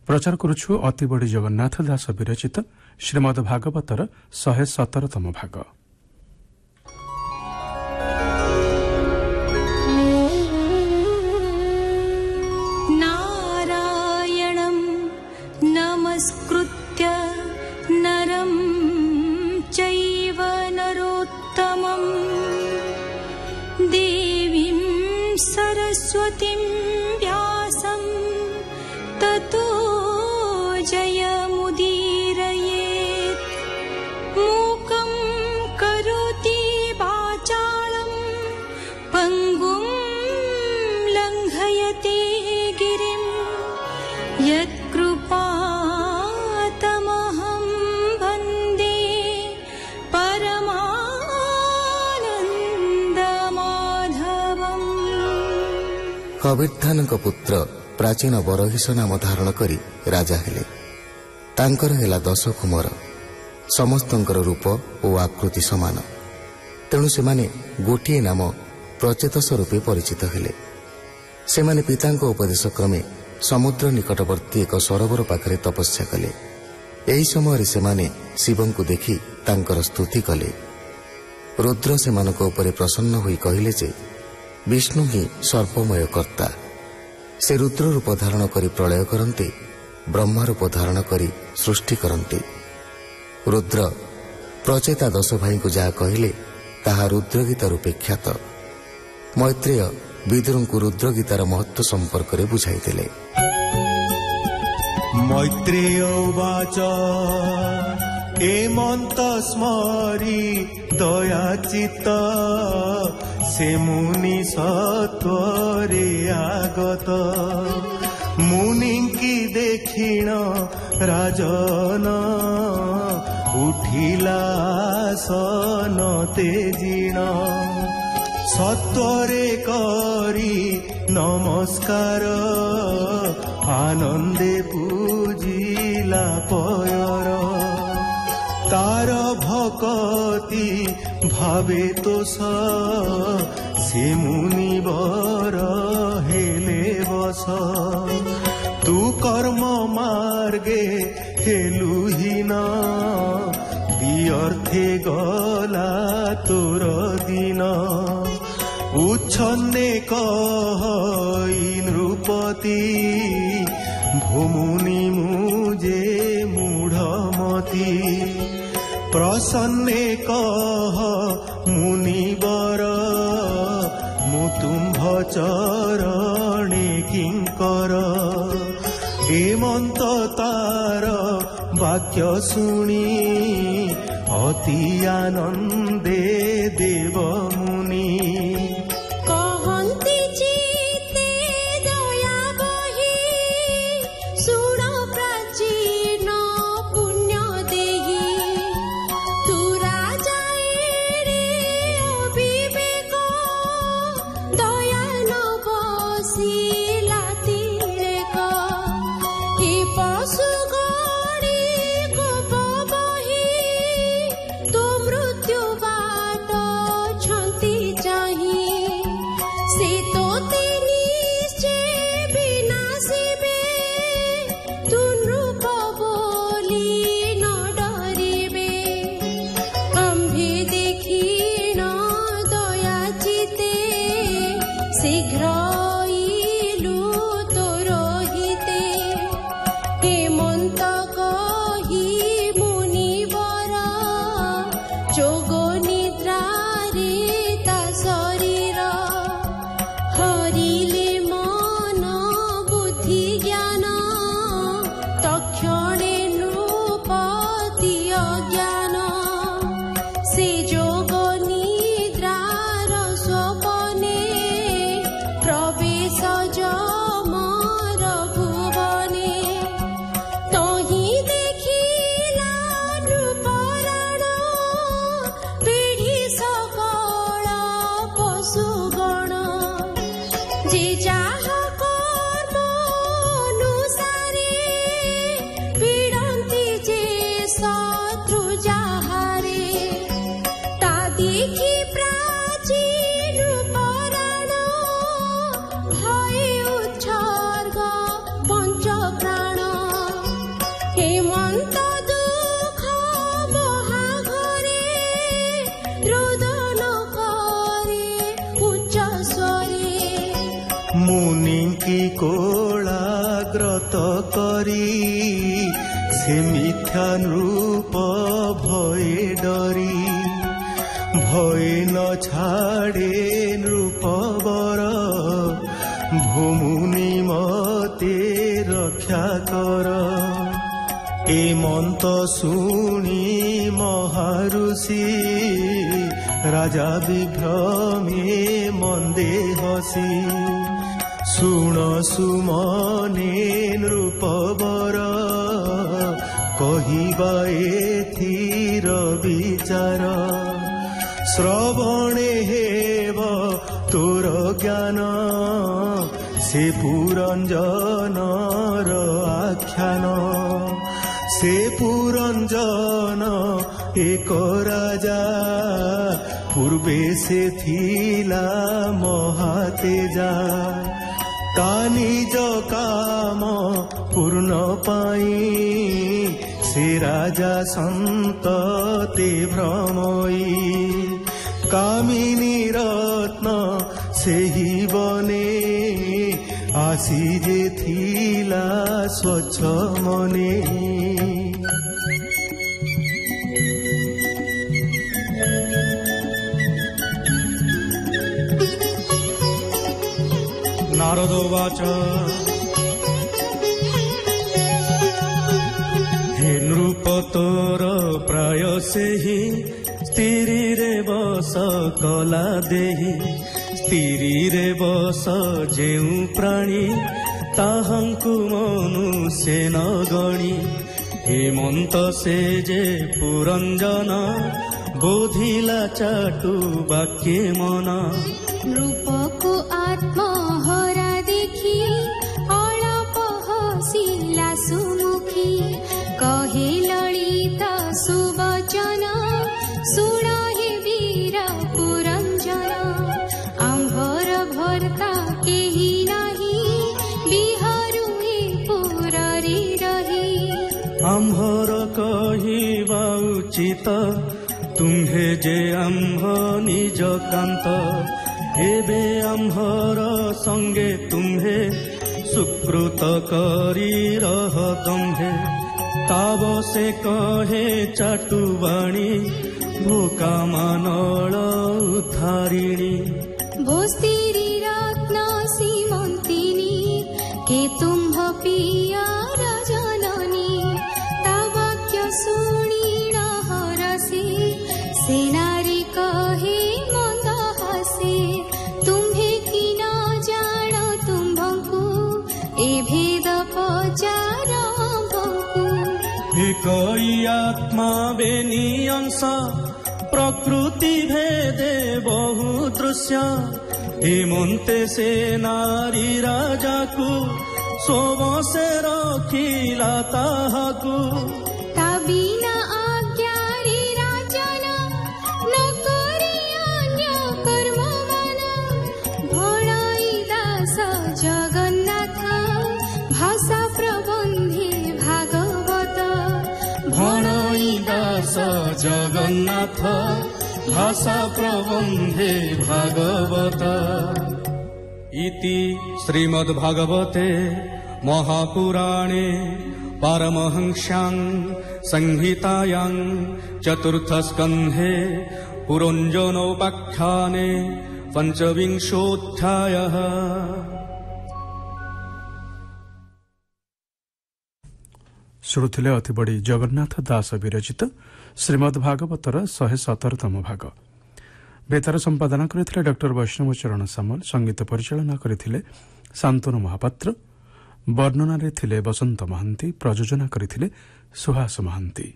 प्रचार करुछु अतिबड़ी जगन्नाथ दास विरचित श्रीमद भागवतर 117तम भाग। नारायणं नमस्कृत्य नरं चैव नरोत्तमं देवीं सरस्वतीं व्यासं ततो जयमुदीरयेत्। मूकं करोति वाचालं पङ्गुं लङ्घयते गिरिं यत्कृपातमहं वन्दे परमानन्दमाधवम्। कबीरधानଙ୍କ पुत्र प्राचीन बरहिष नाम धारण करी राजा हेले। तांकर हेला 10 कुमार, समस्तंकर रूप और आकृति समान। तेणु सेमाने गोटिए नाम प्रचेतस रूपे परिचित हेले। सेमाने पितांक उपदेश क्रमे समुद्र निकटवर्ती एक सरोवर पाखरे तपस्या कले। एही समय सेमाने शिवंकु देखि तांकर स्तुति कले। रुद्र सेमानक उपरे प्रसन्न होई कहिले जे विष्णु ही सर्पमय कर्ता। से रुद्र रूप धारण करी प्रलय करते, ब्रह्म रूप धारण करी सृष्टि करते। रुद्र प्रचेता 10 भाई को जहा कहले ताहा रुद्रगीता रूपे ख्यात। मैत्रेय विदुरंकु रुद्रगीतार महत्व संपर्क रे बुझाई देले। मैत्रेय उवाच एमंत स्मरी दयाचित से मुनि सत्वरे आगत। मुनिंकी देखिण राजन उठिला सन तेजिण। सत्वरे करी नमस्कार आनंदे पूजिला पयर। तार भक्ति भावे तोष से मुनिवर हेले बस। तू कर्म मार्गे हेलुहीन व्यर्थे गला तोर दिन। उच्छन्ने कहि नृपति भूमुनि मुझे मूढ़मती। प्रसन्ने कह मुनिवर मुतुम्भ चरणे किंकर। हेमंत तार वाक्य सुनी अति आनंदे देव मुनि। मृत्यु बात छंती କି କୋଳାଗ୍ରତ କରି ସେ ମିଥ୍ୟା ନୃପ ଭଏ ଡରି ଭଏ ନ ଛାଡ଼େ ନୃପବର ଭୂମୁନି ମତେ ରକ୍ଷା କର। ଏ ମନ୍ତ ଶୁଣି ମହାରୁଷି ରାଜା ବିଭ୍ରମେ ମନ୍ଦେ ହସି ଶୁଣ ସୁମନେ ନୃପବର କହିବା ଏଥିର ବିଚାର। ଶ୍ରବଣେ ହେବ ତୋର ଜ୍ଞାନ ସେ ପୁରଞ୍ଜନର ଆଖ୍ୟାନ। ସେ ପୁରଞ୍ଜନ ଏକ ରାଜା ପୂର୍ବେ ସେ ଥିଲା ମହାତେଜା। ତା ନିଜ କାମ ପୂର୍ଣ୍ଣ ପାଇଁ ସେ ରାଜା ସନ୍ତତେ ଭ୍ରମଇ। କାମିନୀ ରତ୍ନ ସେହି ବନେ ଆସି ଯେ ଥିଲା ସ୍ୱଚ୍ଛ ମନେ। ନାରଦ ବାଚ ହେ ନୃପ ତୋର ପ୍ରାୟ ସେହି ସ୍ଥିରୀରେ ବସ କଲା ଦେହି। ସ୍ଥିରୀରେ ବସ ଯେଉଁ ପ୍ରାଣୀ ତାହାଙ୍କୁ ମନୁଷ୍ୟ ନ ଗଣି। ହେମନ୍ତ ସେ ଯେ ପୁରଞ୍ଜନ ବୋଧିଲା ଚାଟୁ ବାକ୍ୟ ମନ। ନୃପକୁ ଆତ୍ମହରା ଦେଖି ଅଳପ ହସିଲା ସୁମୁଖୀ କହେ ଲଳିତ ସୁବଚନ ଶୁଣ ହେ ବୀର ପୁରଞ୍ଜନ। ଆମ୍ଭର ଭର୍ତ୍ତା କେହି ନାହିଁ ବିହାରୁ ଏ ପୁରରେ ରହି। ଆମ୍ଭର କହିବା ଉଚିତ ତୁମ୍ଭେ ଯେ ଆମ୍ଭ ନିଜ କାନ୍ତ। ଏବେ ଆମ୍ଭର ସଙ୍ଗେ ତୁମ୍ଭେ ସୁକୃତ କରି ରହ ଦମ୍ଭେ। ତାବ ସେ କହେ ଚାଟୁବାଣୀ ଭୋକା ମାନଳ ଉଦ୍ଧାରିଣୀ। ଭୋସ୍ତିରୀ ରତ୍ନ ସୀମନ୍ତିନୀ କେ ତୁମ୍ଭ ପିୟାର ଜନନୀ। ତା ବାକ୍ୟ ଶୁଣି ନ ହରସି ସେ ନାରୀ କହେ ମନ୍ଦ ହସେ। ତୁମ୍ଭେ କି ନ ଜାଣ ତୁମ୍ଭଙ୍କୁ ଏ ଭେଦ ପଚାର ଆମ୍ଭଙ୍କୁ। ଏକଇ ଆତ୍ମା ବେନି ଅଂଶ ପ୍ରକୃତି ଭେଦେ ବହୁ ଦୃଶ୍ୟ। ହେମନ୍ତେ ସେ ନାରୀ ରାଜାକୁ ସୋବସେ ରଖିଲା ତାହାକୁ। ତା ବିନା ଆଜ୍ଞାରେ ରାଜନ ନ କରି ଅନ୍ୟ କର୍ମମାନ। ଭଣାଇ ଦାସ ଜଗନ୍ନାଥ ଭାଷା ପ୍ରବନ୍ଧେ ଭାଗବତ। ଭଣାଇ ଦାସ ଜଗନ୍ନାଥ ଭାଷା ପ୍ରବନ୍ଧେ ଭାଗବତ। ଇତି ଶ୍ରୀମଦ୍ଭାଗବତେ ମହାପୁରାଣେ ପାରମହଂସ୍ୟାଂ ସଂହିତାୟାଂ ଚତୁର୍ଥସ୍କନ୍ଧେ ପୁରଞ୍ଜନୋପାଖ୍ୟାନେ ପଞ୍ଚବିଂଶୋऽଧ୍ୟାୟः। ଶୁଣୁଥିଲେ ଅତିବଡ଼ି ଜଗନ୍ନାଥ ଦାସ ବିରଚିତ ଶ୍ରୀମଦ୍ ଭାଗବତର 117ତମ ଭାଗ। ବେତାର ସମ୍ପାଦନା କରିଥିଲେ ଡକ୍ଟର ବୈଷ୍ଣବ ଚରଣ ସାମଲ। ସଙ୍ଗୀତ ପରିଚାଳନା କରିଥିଲେ ଶାନ୍ତନୁ ମହାପାତ୍ର। ବର୍ଣ୍ଣନାରେ ଥିଲେ ବସନ୍ତ ମହାନ୍ତି। ପ୍ରଯୋଜନା କରିଥିଲେ ସୁହାସ ମହାନ୍ତି।